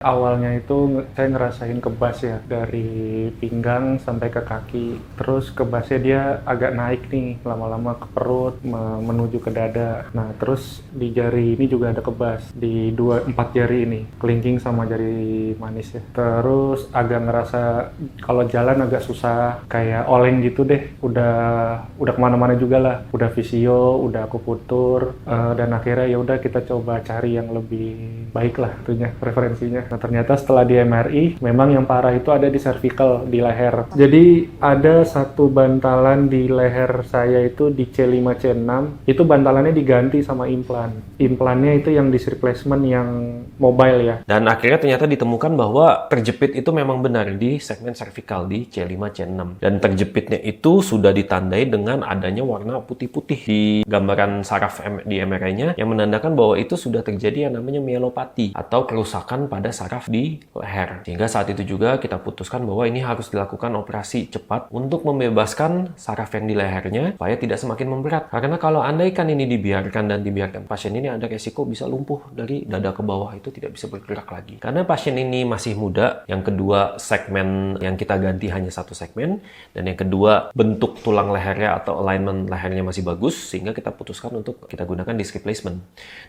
Awalnya itu saya ngerasain kebas ya, dari pinggang sampai ke kaki. Terus kebasnya dia agak naik nih, lama-lama ke perut, menuju ke dada. Nah, terus di jari ini juga ada kebas, di 4 jari ini, kelingking sama jari manis ya. Terus agak ngerasa kalau jalan agak susah, kayak oleng gitu deh. Udah kemana-mana juga lah, udah visio, udah akupunktur, dan akhirnya ya udah kita coba cari yang lebih baik lah tentunya preferensinya. Nah, ternyata setelah di MRI, memang yang parah itu ada di cervical, di leher. Jadi ada satu bantalan di leher saya itu di C5 C6, itu bantalannya diganti sama implan. Implannya itu yang disc replacement yang mobile ya. Dan akhirnya ternyata ditemukan bahwa terjepit itu memang benar di segmen cervical di C5 C6. Dan terjepitnya itu sudah ditandai dengan adanya warna putih-putih di gambaran saraf di MRI-nya yang menandakan bahwa itu sudah terjadi yang namanya myelopati atau kerusakan pada saraf di leher. Sehingga saat itu juga kita putuskan bahwa ini harus dilakukan operasi cepat untuk membebaskan saraf yang di lehernya supaya tidak semakin memberat. Karena kalau andaikan ini dibiarkan pasien ini ada resiko bisa lumpuh dari dada ke bawah, itu tidak bisa bergerak lagi. Karena pasien ini masih muda, yang kedua segmen yang kita ganti hanya satu segmen, dan yang kedua bentuk tulang lehernya atau alignment lehernya masih bagus, sehingga kita putuskan untuk kita gunakan disc replacement.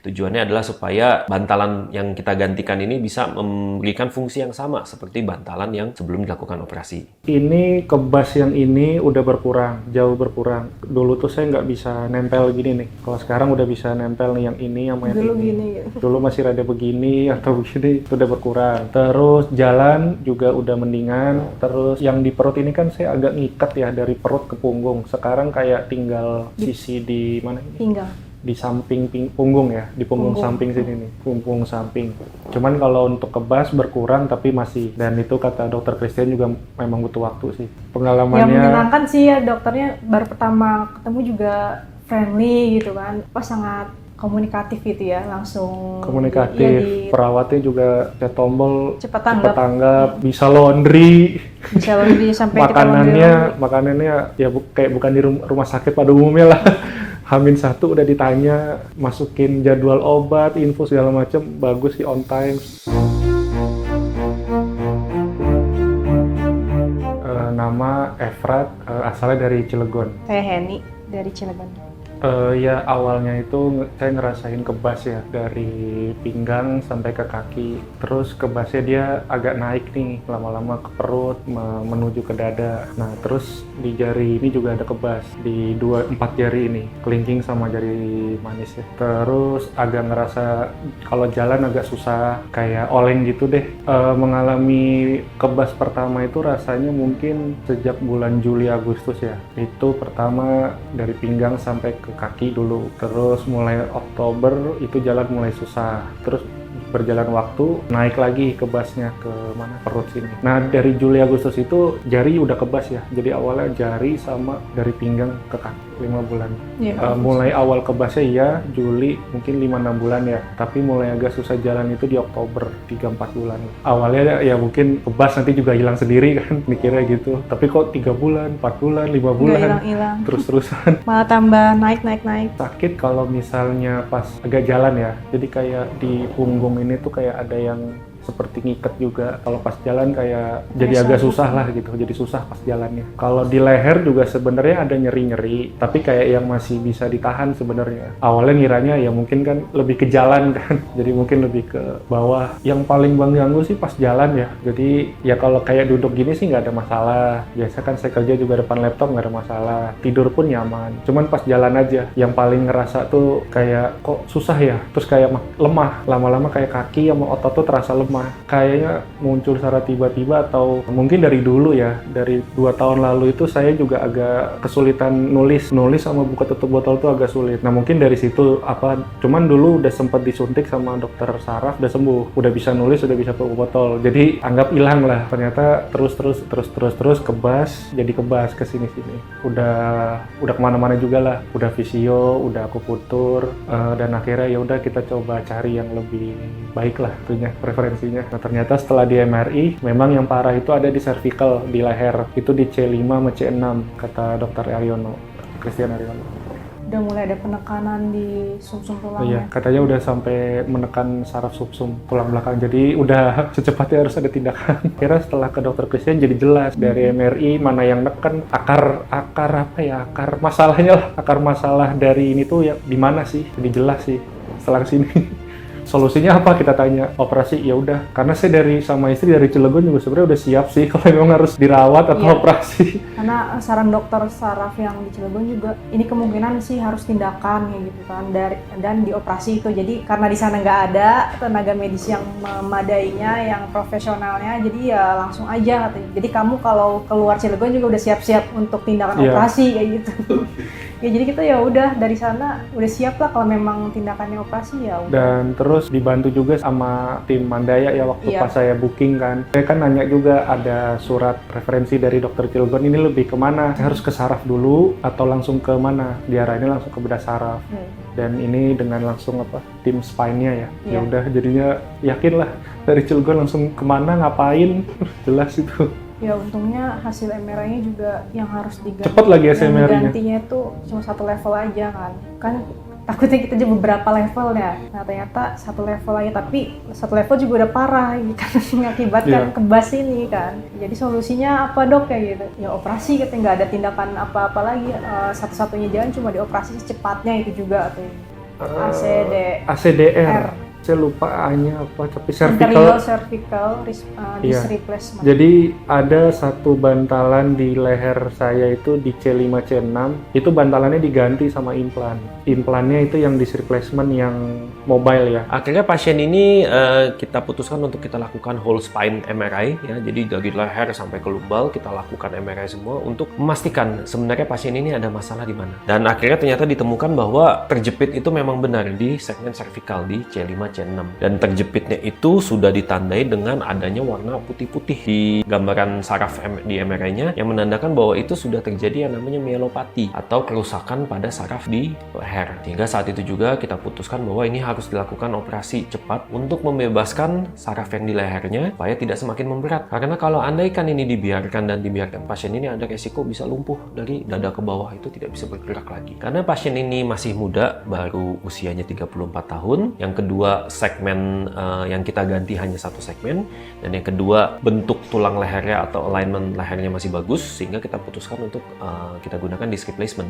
Tujuannya adalah supaya bantalan yang kita gantikan ini bisa memberikan fungsi yang sama seperti bantalan yang sebelum dilakukan operasi. Ini kebas yang ini udah berkurang, jauh berkurang. Dulu tuh saya nggak bisa nempel gini nih. Kalau sekarang udah bisa nempel nih, yang ini sama yang Dulu ini. gini ya. Dulu masih rada begini atau begini, itu udah berkurang. Terus jalan juga udah mendingan. Terus yang di perut ini kan saya agak ngikat ya, dari perut ke punggung. Sekarang kayak tinggal sisi di mana ini? Pinggang. Di samping punggung ya, di punggung samping sini nih, punggung samping. Cuman kalau untuk kebas berkurang tapi masih, dan itu kata dokter Christian juga memang butuh waktu sih. Pengalamannya Yang menyenangkan sih ya, dokternya baru pertama ketemu juga friendly gitu kan, pas sangat komunikatif gitu ya, langsung komunikatif, perawatnya juga saya tombol cepat tanggap, bisa laundry. bisa lebih sampai kita laundry. makanannya ya kayak bukan di rumah sakit pada umumnya lah. H-1 udah ditanya, masukin jadwal obat, info segala macam, bagus sih, on time. Nama Efrat, asalnya dari Cilegon. Saya Heni dari Cilegon. Ya awalnya itu saya ngerasain kebas ya, dari pinggang sampai ke kaki. Terus kebasnya dia agak naik nih, lama-lama ke perut, menuju ke dada. Nah, terus di jari ini juga ada kebas, di 4 jari ini, kelingking sama jari manis ya. Terus agak ngerasa kalau jalan agak susah, kayak oleng gitu deh. Mengalami kebas pertama itu rasanya mungkin sejak bulan Juli Agustus ya. Itu pertama dari pinggang sampai ke kaki dulu. Terus mulai Oktober itu jalan mulai susah. Terus berjalan waktu naik lagi kebasnya ke mana, perut sini. Nah, dari Juli Agustus itu jari udah kebas ya. Jadi awalnya jari sama dari pinggang ke kaki 5 bulan. Mulai awal kebasnya ya Juli mungkin 5-6 bulan ya. Tapi mulai agak susah jalan itu di Oktober 3-4 bulan. Awalnya ya mungkin kebas nanti juga hilang sendiri kan, mikirnya gitu. Tapi kok 3 bulan, 4 bulan, 5 bulan hilang. Terus-terusan. Malah tambah naik. Sakit kalau misalnya pas agak jalan ya. Jadi kayak di punggung ini tuh kayak ada yang seperti ngikat juga. Kalau pas jalan kayak jadi agak susah lah gitu, jadi susah pas jalannya. Kalau di leher juga sebenarnya ada nyeri-nyeri, tapi kayak yang masih bisa ditahan sebenarnya. Awalnya ngiranya ya mungkin kan lebih ke jalan kan, jadi mungkin lebih ke bawah. Yang paling ganggu sih pas jalan ya. Jadi ya kalau kayak duduk gini sih nggak ada masalah. Biasa kan saya kerja juga depan laptop nggak ada masalah. Tidur pun nyaman. Cuman pas jalan aja, yang paling ngerasa tuh kayak kok susah ya. Terus kayak lemah. Lama-lama kayak kaki sama otot tuh terasa lemah. Kayaknya muncul secara tiba-tiba atau mungkin dari dulu ya, dari 2 tahun lalu itu saya juga agak kesulitan nulis sama buka tutup botol tuh agak sulit. Nah mungkin dari situ cuman dulu udah sempat disuntik sama dokter saraf, udah sembuh, udah bisa nulis, udah bisa buka botol, jadi anggap hilang lah. Ternyata terus kebas, jadi kebas ke sini-sini. Udah kemana-mana juga lah, udah visio, udah akupunktur, dan akhirnya ya udah kita coba cari yang lebih baik lah tentunya preferensi. Nah, ternyata setelah di MRI, memang yang parah itu ada di cervical, di leher. Itu di C5 sama C6, kata dokter Aryono, Christian Aryono. udah mulai ada penekanan di sumsum Iya, tulangnya. katanya udah sampai menekan saraf sumsum tulang belakang. Jadi udah secepatnya harus ada tindakan. Kira setelah ke dokter Christian jadi jelas dari MRI mana yang neken, akar apa ya, akar masalahnya lah. Akar masalah dari ini tuh ya di mana sih? Jadi jelas sih setelah kesini. Solusinya apa kita tanya, operasi ya udah. Karena saya sama istri dari Cilegon juga sebenarnya udah siap sih kalau memang harus dirawat atau Iya. operasi. Karena saran dokter saraf yang di Cilegon juga ini kemungkinan sih harus tindakan kayak gitu kan dan dioperasi itu. Jadi karena di sana nggak ada tenaga medis yang memadainya, yang profesionalnya, jadi ya langsung aja katanya. Jadi kamu kalau keluar Cilegon juga udah siap-siap untuk tindakan Iya. operasi kayak gitu. Ya jadi kita ya udah dari sana udah siap lah kalau memang tindakannya operasi ya udah. Dan terus dibantu juga sama tim Mandaya ya waktu Iya. pas saya booking kan. Saya kan nanya juga ada surat referensi dari dokter Cilegon ini lebih kemana? Saya harus ke saraf dulu atau langsung ke mana? Diarahinnya langsung ke bedah saraf. Dan ini dengan langsung tim spine-nya ya. Ya Iya. udah jadinya yakin lah dari Cilegon langsung kemana ngapain jelas itu. Ya untungnya hasil MRI-nya juga yang harus diganti. Cepet lagi hasil yang MRI-nya. digantinya itu cuma satu level aja kan. Kan takutnya kita juga beberapa level ya. Nah ternyata satu level aja, tapi satu level juga udah parah gitu kan mengakibatkan Iya. kebas ini kan. Jadi solusinya apa dok kayak gitu? Ya operasi katanya, nggak ada tindakan apa-apa lagi. Satu-satunya jalan cuma dioperasi secepatnya itu juga atau ACDR. Saya lupa A-nya apa, tapi anterior cervical. cervical Iya. disc replacement. Jadi ada satu bantalan di leher saya itu di C5 C6, itu bantalannya diganti sama implan. Implannya itu yang disc replacement yang mobile ya. Akhirnya pasien ini kita putuskan untuk kita lakukan whole spine MRI ya. Jadi dari leher sampai ke lumbal kita lakukan MRI semua untuk memastikan sebenarnya pasien ini ada masalah di mana. Dan akhirnya ternyata ditemukan bahwa terjepit itu memang benar di segmen cervical di C5 C6. Dan terjepitnya itu sudah ditandai dengan adanya warna putih-putih di gambaran saraf di MRI-nya yang menandakan bahwa itu sudah terjadi yang namanya myelopati atau kerusakan pada saraf di leher. Sehingga saat itu juga kita putuskan bahwa ini harus dilakukan operasi cepat untuk membebaskan saraf yang di lehernya supaya tidak semakin memberat. Karena kalau andaikan ini dibiarkan pasien ini ada resiko bisa lumpuh dari dada ke bawah, itu tidak bisa bergerak lagi. Karena pasien ini masih muda, baru usianya 34 tahun. Yang kedua, segmen yang kita ganti hanya satu segmen, dan yang kedua bentuk tulang lehernya atau alignment lehernya masih bagus, sehingga kita putuskan untuk kita gunakan disc replacement.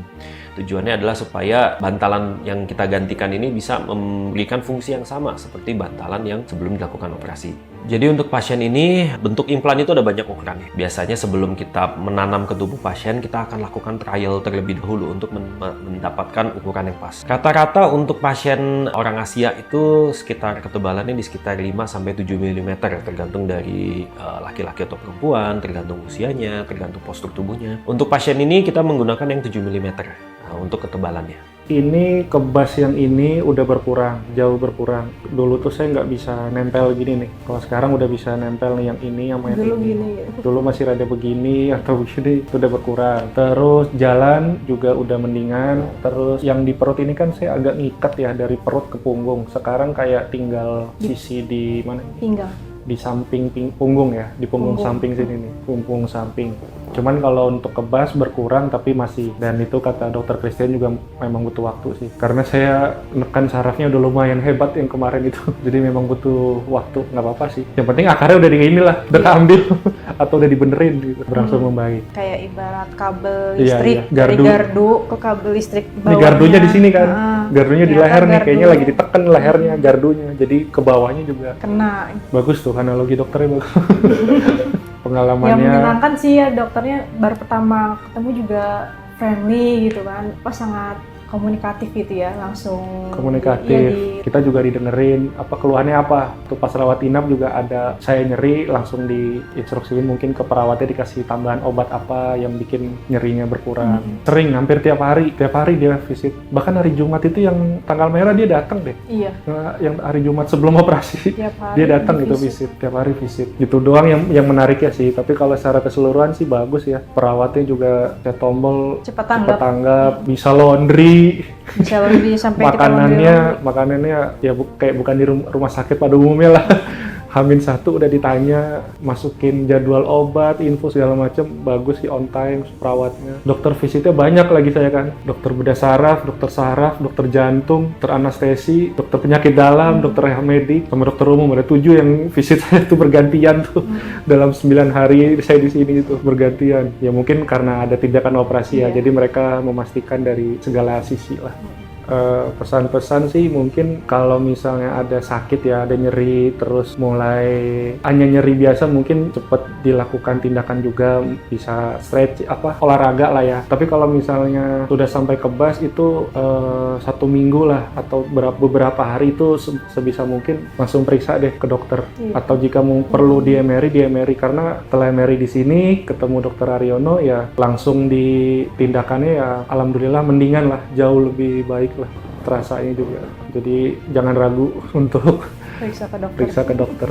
Tujuannya adalah supaya bantalan yang kita gantikan ini bisa memberikan fungsi yang sama seperti bantalan yang sebelum dilakukan operasi. Jadi untuk pasien ini, bentuk implan itu ada banyak ukurannya. Biasanya sebelum kita menanam ke tubuh pasien, kita akan lakukan trial terlebih dahulu untuk mendapatkan ukuran yang pas. Rata-rata untuk pasien orang Asia itu sekitar ketebalannya di sekitar 5-7 mm, tergantung dari laki-laki atau perempuan, tergantung usianya, tergantung postur tubuhnya. Untuk pasien ini kita menggunakan yang 7 mm untuk ketebalannya. Ini kebas yang ini udah berkurang, jauh berkurang. Dulu tuh saya nggak bisa nempel gini nih. Kalau sekarang udah bisa nempel nih yang ini sama yang Dulu ini. gini gitu. Dulu masih rada begini atau begini, itu udah berkurang. Terus jalan juga udah mendingan. Terus yang di perut ini kan saya agak ngikat ya dari perut ke punggung. Sekarang kayak tinggal sisi di mana? Tinggal. Di samping punggung ya, di punggung samping sini nih, punggung samping. Cuman kalau untuk kebas berkurang tapi masih, dan itu kata dokter Christian juga memang butuh waktu sih. Karena saya nekan sarafnya udah lumayan hebat yang kemarin itu, jadi memang butuh waktu, nggak apa-apa sih. Yang penting akarnya udah inilah, udah ambil atau udah dibenerin gitu, berangsur membaik. Kayak ibarat kabel Iya, listrik iya. dari Gardu. gardu ke kabel listrik Ini bawahnya. gardunya di sini kan, gardunya di Ternyata leher nih, kayaknya gardu lagi ditekan lehernya, gardunya, jadi ke bawahnya juga. kena. Bagus tuh analogi dokternya bagus. Yang Pengalamannya. menyenangkan sih ya dokternya baru pertama ketemu juga friendly gitu kan, pas sangat komunikatif gitu ya, langsung Komunikatif. iya, Kita juga didengerin apa keluhannya apa. Tuh pas rawat inap juga ada saya nyeri, langsung diinstruksiin mungkin ke perawatnya dikasih tambahan obat apa yang bikin nyerinya berkurang. Sering hampir tiap hari dia visit. Bahkan hari Jumat itu yang tanggal merah dia datang deh. iya Nah, yang hari Jumat sebelum operasi tiap hari dia datang gitu visit, tiap hari visit. Gitu doang yang menarik ya sih. Tapi kalau secara keseluruhan sih bagus ya. Perawatnya juga saya tombol cepat cepat tanggap, tanggap, bisa laundry. bisa lebih sampai kita Makanannya ya kayak bukan di rumah sakit pada umumnya lah. H-1 udah ditanya, masukin jadwal obat, info segala macam, bagus sih on time perawatnya. Dokter visitnya banyak lagi saya kan. Dokter bedah saraf, dokter jantung, dokter anestesi, dokter penyakit dalam, dokter medik, sama dokter umum. Ada 7 yang visit saya itu bergantian tuh. Dalam 9 hari saya di sini itu bergantian. Ya mungkin karena ada tindakan operasi ya, jadi mereka memastikan dari segala sisi lah. Pesan-pesan sih mungkin kalau misalnya ada sakit ya, ada nyeri, terus mulai hanya nyeri biasa, mungkin cepat dilakukan tindakan juga, bisa stretch olahraga lah ya. Tapi kalau misalnya sudah sampai kebas itu 1 minggu lah atau beberapa hari itu sebisa mungkin langsung periksa deh ke dokter. Atau jika perlu di MRI karena setelah MRI di sini ketemu dokter Aryono ya langsung ditindakannya ya alhamdulillah mendingan lah, jauh lebih baik lah terasanya juga. Jadi jangan ragu untuk Periksa ke dokter. periksa ke dokter.